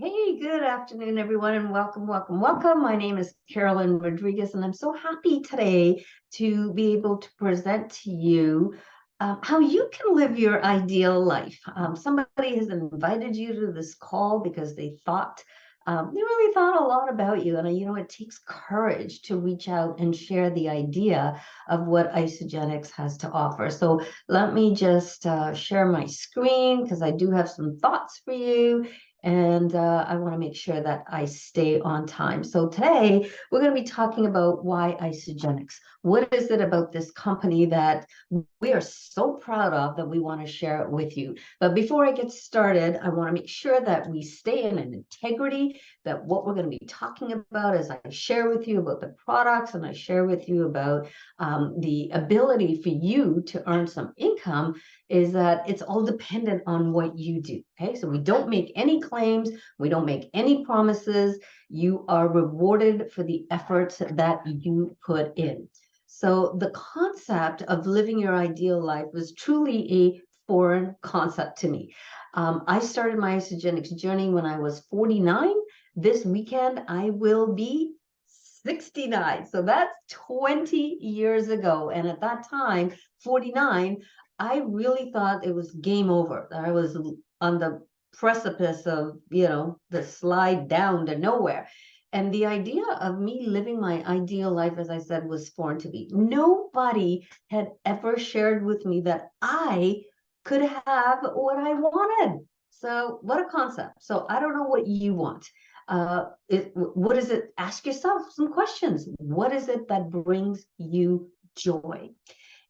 Hey, good afternoon, everyone, and welcome, welcome, welcome. My name is Carolyn Rodriguez, and I'm so happy today to be able to present to you how you can live your ideal life. Somebody has invited you to this call because they really thought a lot about you. And, it takes courage to reach out and share the idea of what Isogenics has to offer. So let me just share my screen because I do have some thoughts for you. And I want to make sure that I stay on time. So today we're going to be talking about why Isogenics. What is it about this company that we are so proud of that we want to share it with you? But before I get started, I want to make sure that we stay in an integrity, that what we're going to be talking about as I share with you about the products and I share with you about the ability for you to earn some income, is that it's all dependent on what you do. Okay, so we don't make any claims, we don't make any promises. You are rewarded for the efforts that you put in. So the concept of living your ideal life was truly a foreign concept to me. I started my Isogenics journey when I was 49. This weekend, I will be 69. So that's 20 years ago. And at that time, 49, I really thought it was game over. I was on the precipice of, the slide down to nowhere. And the idea of me living my ideal life, as I said, was foreign to me. Nobody had ever shared with me that I could have what I wanted. So what a concept. So I don't know what you want. What is it? Ask yourself some questions. What is it that brings you joy?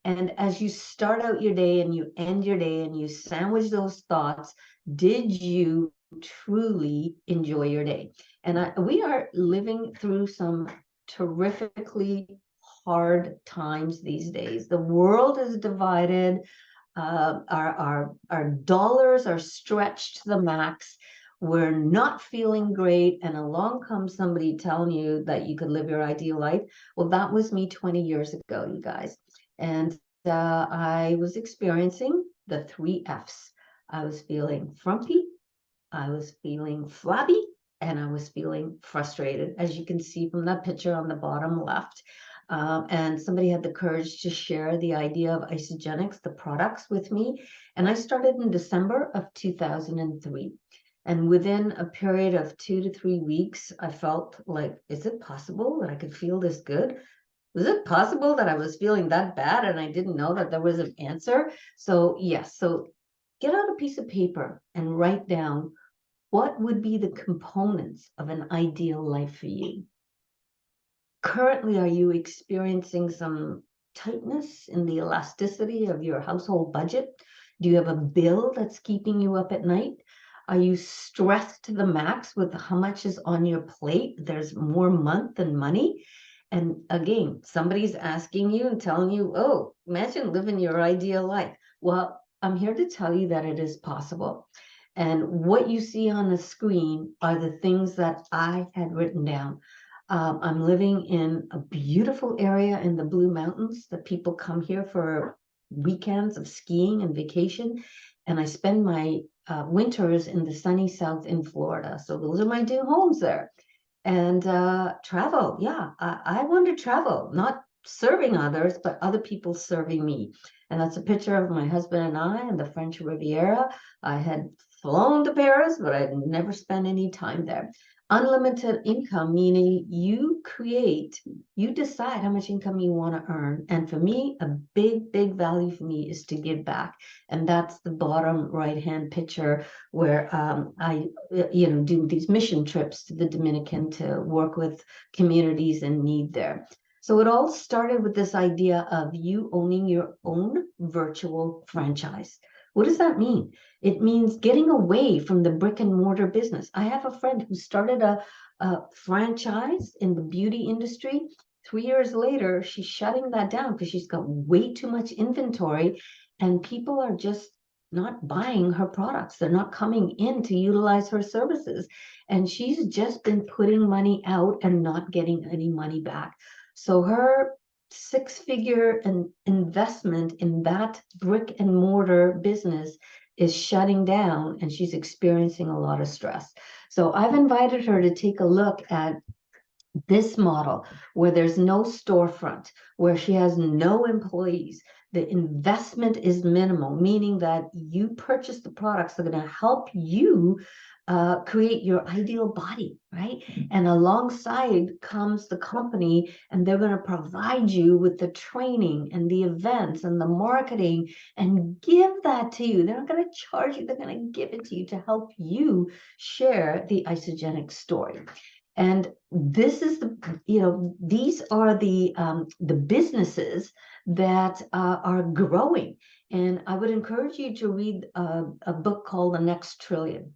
And as you start out your day and you end your day and you sandwich those thoughts, did you truly enjoy your day? And we are living through some terrifically hard times these days. The world is divided. Our dollars are stretched to the max. We're not feeling great, and along comes somebody telling you that you could live your ideal life. Well, that was me 20 years ago, you guys. And I was experiencing the three F's. I was feeling frumpy, I was feeling flabby, and I was feeling frustrated, as you can see from that picture on the bottom left. And somebody had the courage to share the idea of Isogenics, the products, with me. And I started in December of 2003. And within a period of 2 to 3 weeks, I felt like, is it possible that I could feel this good? Was it possible that I was feeling that bad and I didn't know that there was an answer? So yes, so get out a piece of paper and write down what would be the components of an ideal life for you. Currently, are you experiencing some tightness in the elasticity of your household budget? Do you have a bill that's keeping you up at night? Are you stressed to the max with how much is on your plate? There's more month than money. And again, somebody's asking you and telling you, oh, imagine living your ideal life. Well, I'm here to tell you that it is possible. And what you see on the screen are the things that I had written down. I'm living in a beautiful area in the Blue Mountains that people come here for weekends of skiing and vacation. And I spend my winters in the sunny South in Florida. So those are my two homes there. And travel, yeah, I want to travel, not serving others, but other people serving me. And that's a picture of my husband and I in the French Riviera. I had flown to Paris, but I'd never spent any time there. Unlimited income, meaning you decide how much income you want to earn. And for me, a big, big value for me is to give back. And that's the bottom right-hand picture where I do these mission trips to the Dominican to work with communities in need there. So it all started with this idea of you owning your own virtual franchise. What does that mean? It means getting away from the brick and mortar business. I have a friend who started a franchise in the beauty industry. 3 years later, she's shutting that down because she's got way too much inventory and people are just not buying her products. They're not coming in to utilize her services. And she's just been putting money out and not getting any money back. So her six-figure investment in that brick and mortar business is shutting down and she's experiencing a lot of stress. So I've invited her to take a look at this model where there's no storefront, where she has no employees. The investment is minimal, meaning that you purchase the products that are going to help you create your ideal body, right? And alongside comes the company, and they're going to provide you with the training and the events and the marketing and give that to you. They're not going to charge you, they're going to give it to you to help you share the Isogenic story. And this is these are the businesses that are growing. And I would encourage you to read a book called The Next Trillion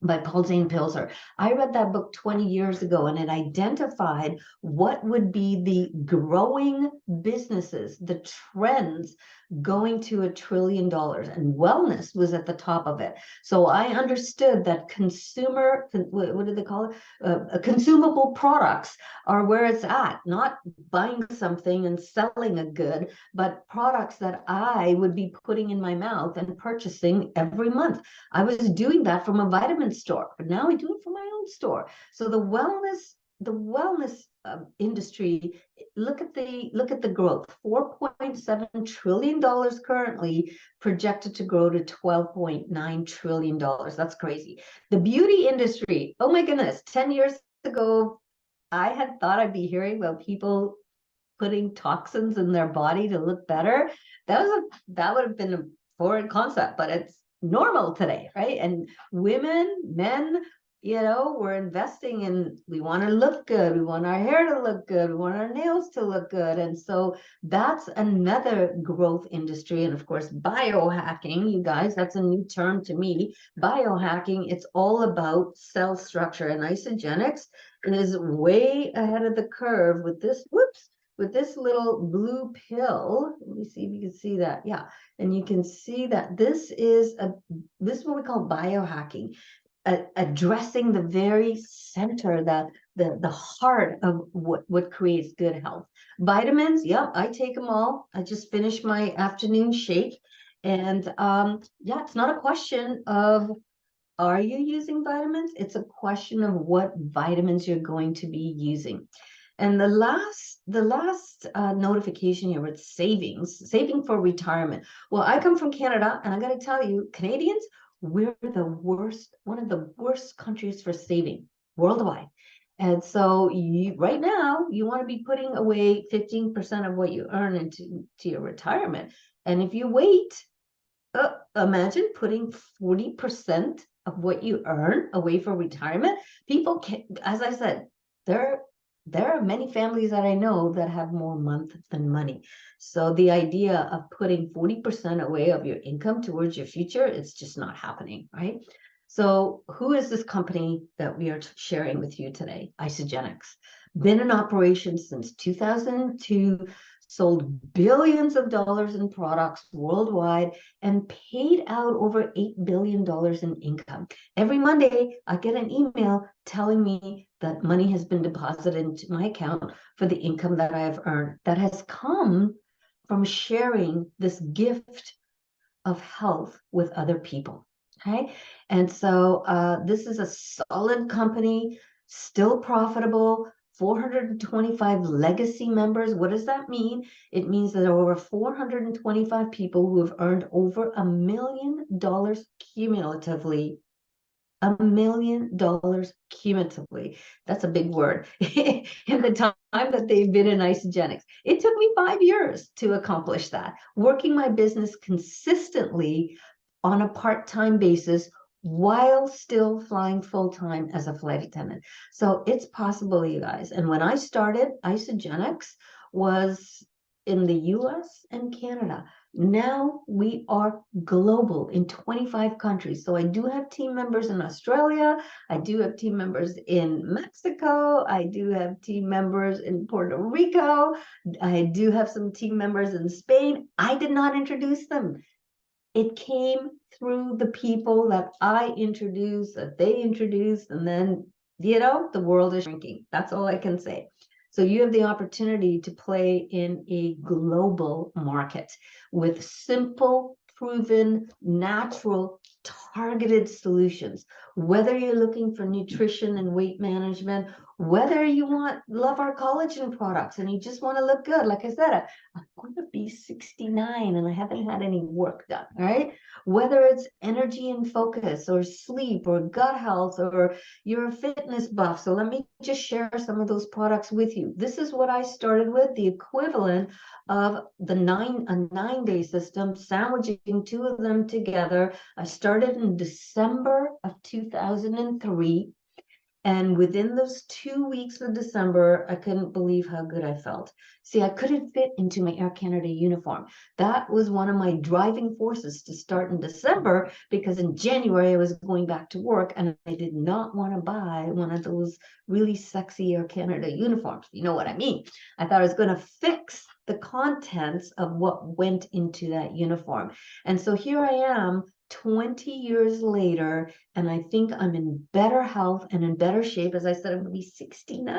by Paul Zane Pilzer. I read that book 20 years ago, and it identified what would be the growing businesses, the trends going to $1 trillion, and wellness was at the top of it. So I understood that what do they call it? Consumable products are where it's at, not buying something and selling a good, but products that I would be putting in my mouth and purchasing every month. I was doing that from a vitamin store, but now I do it for my own store. So the wellness industry, look at the growth. $4.7 trillion currently, projected to grow to $12.9 trillion. That's crazy. The beauty industry, oh my goodness, 10 years ago, I had thought I'd be hearing about people putting toxins in their body to look better. That would have been a foreign concept, but it's normal today, right? And women, men, we're investing in, we want to look good, we want our hair to look good, we want our nails to look good. And so that's another growth industry. And of course, biohacking, you guys, that's a new term to me. Biohacking, it's all about cell structure, and Isogenics is way ahead of the curve with this, with this little blue pill. Let me see if you can see that. Yeah. And you can see that this is what we call biohacking, addressing the very center, the heart of what creates good health. Vitamins, yep, I take them all. I just finished my afternoon shake. And yeah, it's not a question of are you using vitamins? It's a question of what vitamins you're going to be using. And the last notification here with saving for retirement. Well, I come from Canada, and I got to tell you, Canadians, we're one of the worst countries for saving worldwide. And so right now, you want to be putting away 15% of what you earn into your retirement. And if you wait, imagine putting 40% of what you earn away for retirement. People can, as I said, there are many families that I know that have more month than money. So the idea of putting 40% away of your income towards your future, it's just not happening, right? So who is this company that we are sharing with you today? Isogenics. Been in operation since 2002, sold billions of dollars in products worldwide, and paid out over $8 billion in income. Every Monday, I get an email telling me that money has been deposited into my account for the income that I have earned, that has come from sharing this gift of health with other people. Okay. And so this is a solid company, still profitable, 425 legacy members. What does that mean? It means that there are over 425 people who have earned over $1 million cumulatively. $1 million cumulatively. That's a big word. In the time that they've been in Isogenics. It took me 5 years to accomplish that, working my business consistently on a part-time basis while still flying full-time as a flight attendant. So it's possible, you guys. And when I started, Isogenics was in the US and Canada. Now we are global in 25 countries. So I do have team members in Australia. I do have team members in Mexico. I do have team members in Puerto Rico. I do have some team members in Spain. I did not introduce them. It came through the people that I introduced, that they introduced, and then, the world is shrinking. That's all I can say. So you have the opportunity to play in a global market with simple proven, natural, targeted solutions. Whether you're looking for nutrition and weight management, whether you love our collagen products and you just want to look good. Like I said, I'm going to be 69 and I haven't had any work done, right? Whether it's energy and focus or sleep or gut health, or you're a fitness buff. So let me just share some of those products with you. This is what I started with, the equivalent of a 9-day system, sandwiching two of them together. I started in December of 2003. And within those 2 weeks of December, I couldn't believe how good I felt. See, I couldn't fit into my Air Canada uniform. That was one of my driving forces to start in December, because in January I was going back to work and I did not want to buy one of those really sexy Air Canada uniforms. You know what I mean? I thought I was going to fix the contents of what went into that uniform. And so here I am 20 years later, and I think I'm in better health and in better shape. As I said, I'm going to be 69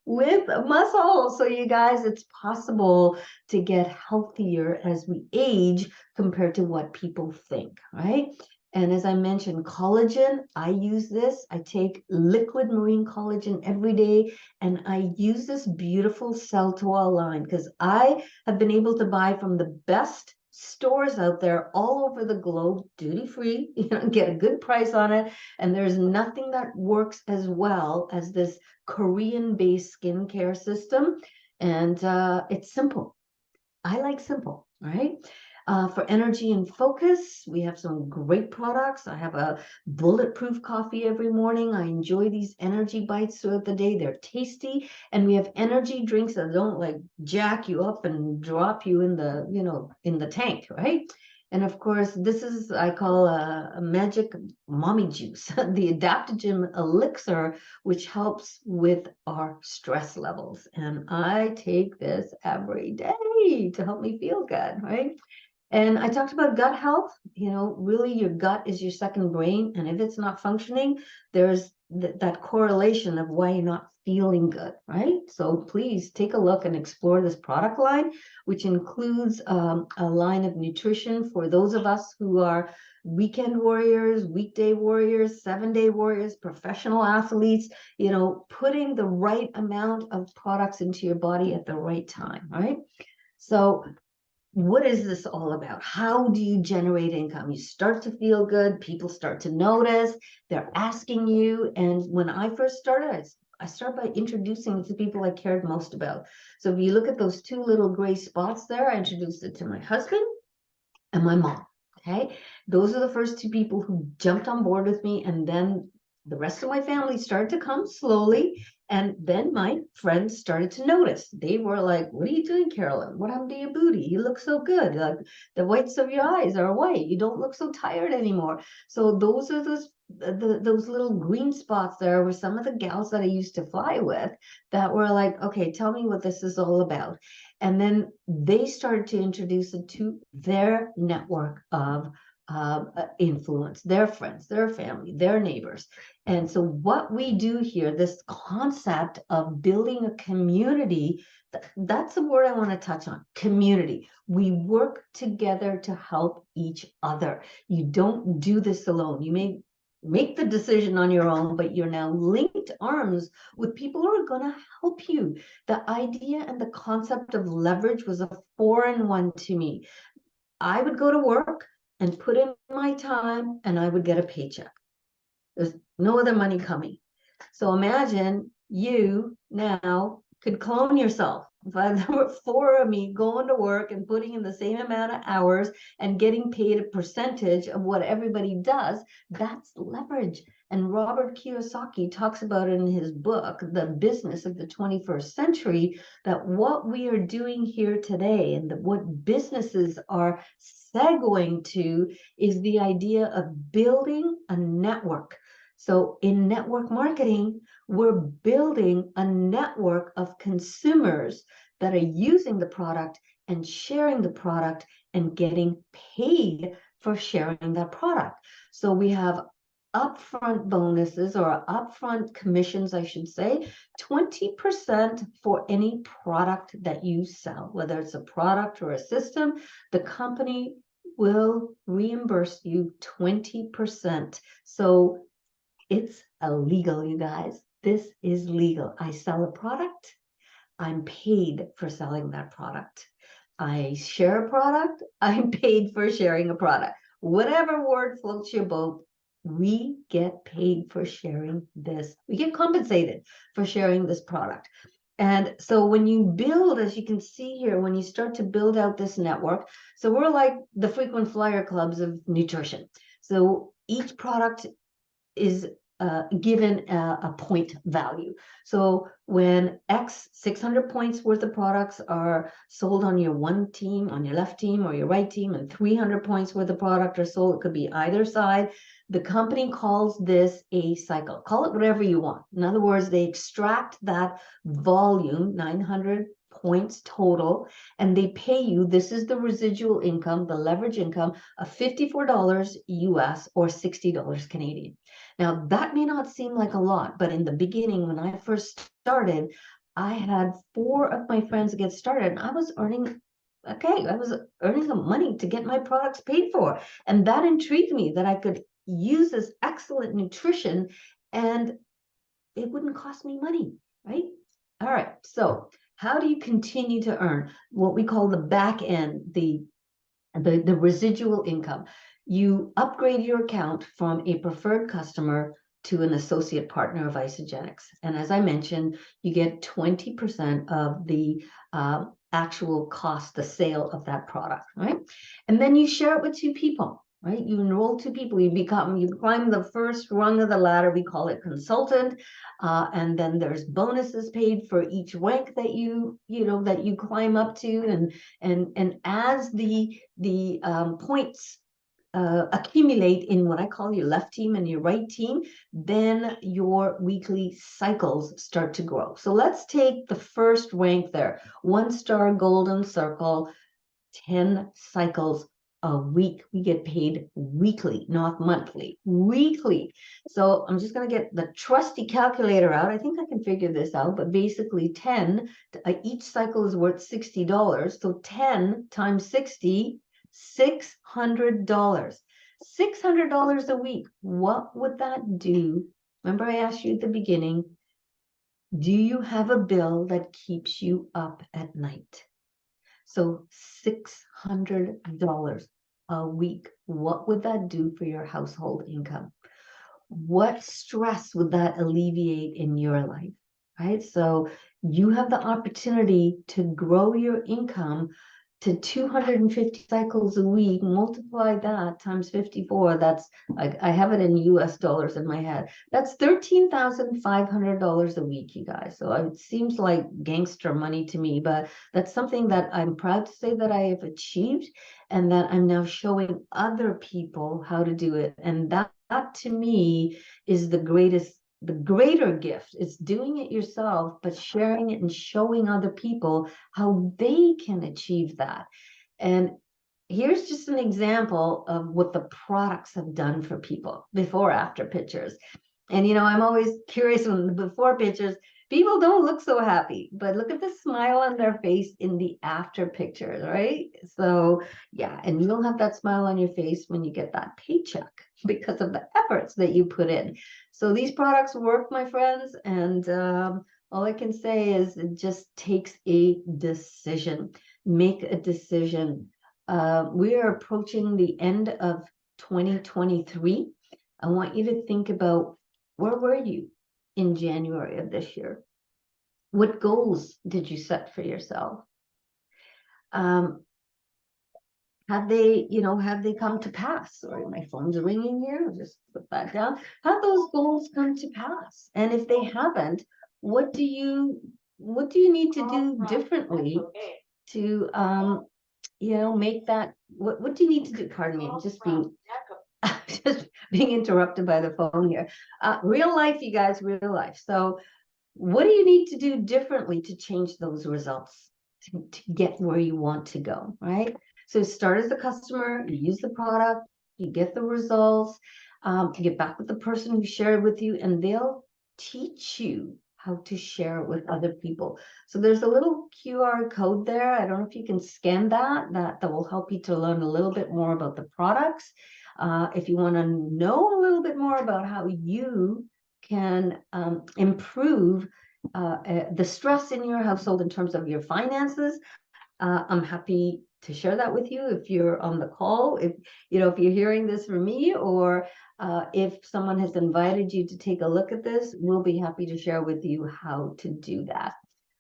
with muscle. So you guys, it's possible to get healthier as we age compared to what people think, right? And as I mentioned, collagen, I use this. I take liquid marine collagen every day, and I use this beautiful Cell-to-All line because I have been able to buy from the best stores out there all over the globe, duty free, get a good price on it. And there's nothing that works as well as this Korean-based skincare system. And it's simple. I like simple, right? For energy and focus, we have some great products. I have a bulletproof coffee every morning. I enjoy these energy bites throughout the day. They're tasty. And we have energy drinks that don't like jack you up and drop you in the, in the tank, right? And of course, this is, I call a magic mommy juice, the adaptogen elixir, which helps with our stress levels. And I take this every day to help me feel good, right? And I talked about gut health. Really your gut is your second brain. And if it's not functioning, there's that correlation of why you're not feeling good, right? So please take a look and explore this product line, which includes a line of nutrition for those of us who are weekend warriors, weekday warriors, 7-day warriors, professional athletes, putting the right amount of products into your body at the right time, right? So what is this all about? How do you generate income? You start to feel good. People start to notice. They're asking you. And when I first started, I started by introducing it to people I cared most about. So if you look at those two little gray spots there, I introduced it to my husband and my mom. Okay. Those are the first two people who jumped on board with me. And then the rest of my family started to come slowly. And then my friends started to notice. They were like, "What are you doing, Carolyn? What happened to your booty? You look so good. Like the whites of your eyes are white. You don't look so tired anymore." So those are those little green spots there were some of the gals that I used to fly with that were like, "Okay, tell me what this is all about." And then they started to introduce it to their network of influence, their friends, their family, their neighbors. And so what we do here, this concept of building a community, that's the word I want to touch on, community. We work together to help each other. You don't do this alone. You may make the decision on your own, but you're now linked arms with people who are going to help you. The idea and the concept of leverage was a foreign one to me. I would go to work and put in my time and I would get a paycheck. There's no other money coming. So imagine you now could clone yourself. If there were 4 of me going to work and putting in the same amount of hours and getting paid a percentage of what everybody does, that's leverage. And Robert Kiyosaki talks about it in his book, The Business of the 21st Century, that what we are doing here today and what businesses are segueing to is the idea of building a network. So in network marketing, we're building a network of consumers that are using the product and sharing the product and getting paid for sharing that product. So we have upfront bonuses or upfront commissions, I should say, 20% for any product that you sell, whether it's a product or a system. The company will reimburse you 20%. So it's illegal, you guys. This is legal. I sell a product. I'm paid for selling that product. I share a product. I'm paid for sharing a product. Whatever word floats your boat, we get paid for sharing this. We get compensated for sharing this product. And so when you build, as you can see here, when you start to build out this network, so we're like the frequent flyer clubs of nutrition. So each product is given a point value. So when X 600 points worth of products are sold on your one team, on your left team or your right team, and 300 points worth of product are sold, it could be either side. The company calls this a cycle. Call it whatever you want. In other words, they extract that volume, 900 points total, and they pay you. This is the residual income, the leverage income of $54 US or $60 Canadian. Now, that may not seem like a lot, but in the beginning, when I first started, I had 4 of my friends get started, and I was earning, okay, I was earning the money to get my products paid for. And that intrigued me that I could use this excellent nutrition and it wouldn't cost me money, right? All right, so how do you continue to earn what we call the back end, the residual income? You upgrade your account from a preferred customer to an associate partner of Isogenics. And as I mentioned, you get 20% of the actual cost, the sale of that product, right? And then you share it with 2 people, right? You enroll 2 people, you climb the first rung of the ladder, we call it consultant. And then there's bonuses paid for each rank that that you climb up to. And as the points accumulate in what I call your left team and your right team, then your weekly cycles start to grow. So let's take the first rank there, 1-star golden circle, 10 cycles a week. We get paid weekly, not monthly, weekly. So I'm just going to get the trusty calculator out. I think I can figure this out, but basically 10, each cycle is worth $60. So 10 times 60, $600. $600 a week. What would that do? Remember I asked you at the beginning, do you have a bill that keeps you up at night? So $600 a week. What would that do for your household income? What stress would that alleviate in your life, right? So you have the opportunity to grow your income to 250 cycles a week. Multiply that times 54. That's, I have it in US dollars in my head. That's $13,500 a week, you guys. So it seems like gangster money to me, but that's something that I'm proud to say that I have achieved and that I'm now showing other people how to do it. And that to me is the greater gift. It's doing it yourself, but sharing it and showing other people how they can achieve that. And here's just an example of what the products have done for people, before, after pictures. And I'm always curious when the before pictures, people don't look so happy, but look at the smile on their face in the after pictures, right? So yeah, and you'll have that smile on your face when you get that paycheck because of the efforts that you put in. So these products work, my friends, and all I can say is it just takes a decision. Make a decision. We are approaching the end of 2023. I want you to think about, where were you in January of this year? What goals did you set for yourself? Have they come to pass? Sorry, my phone's ringing here. I'll just put that down. Have those goals come to pass? And if they haven't, what do you need to do differently to make that, what do you need to do? Pardon me, I'm just being interrupted by the phone here. Real life, you guys, real life. So what do you need to do differently to change those results, to get where you want to go, right? So start as a customer, you use the product, you get the results, you get back with the person who shared with you, and they'll teach you how to share it with other people. So there's a little QR code there. I don't know if you can scan that. That will help you to learn a little bit more about the products. If you want to know a little bit more about how you can improve the stress in your household in terms of your finances, I'm happy to share that with you if you're on the call. If if you're hearing this from me, or if someone has invited you to take a look at this, we'll be happy to share with you how to do that.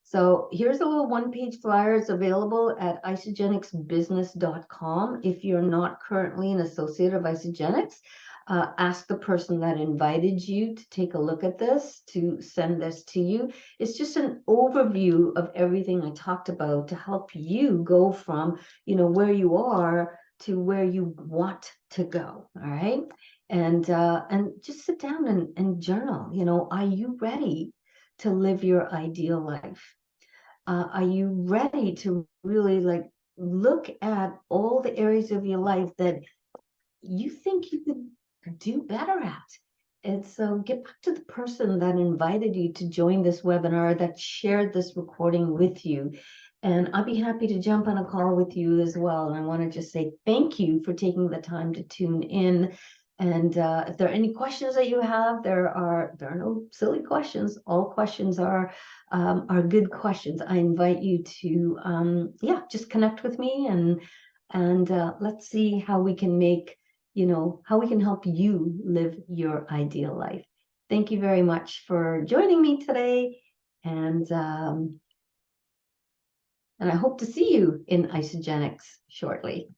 So here's a little one-page flyer. It's available at isogenicsbusiness.com. If you're not currently an associate of Isogenics, ask the person that invited you to take a look at this, to send this to you. It's just an overview of everything I talked about to help you go from, where you are to where you want to go. All right. And just sit down and journal. Are you ready to live your ideal life? Are you ready to really look at all the areas of your life that you think you could do better at? And so get back to the person that invited you to join this webinar, that shared this recording with you. And I'll be happy to jump on a call with you as well. And I want to just say thank you for taking the time to tune in. And if there are any questions that you have, there are no silly questions. All questions are good questions. I invite you to just connect with me, and let's see how we can help you live your ideal life. Thank you very much for joining me today. And I hope to see you in Isogenics shortly.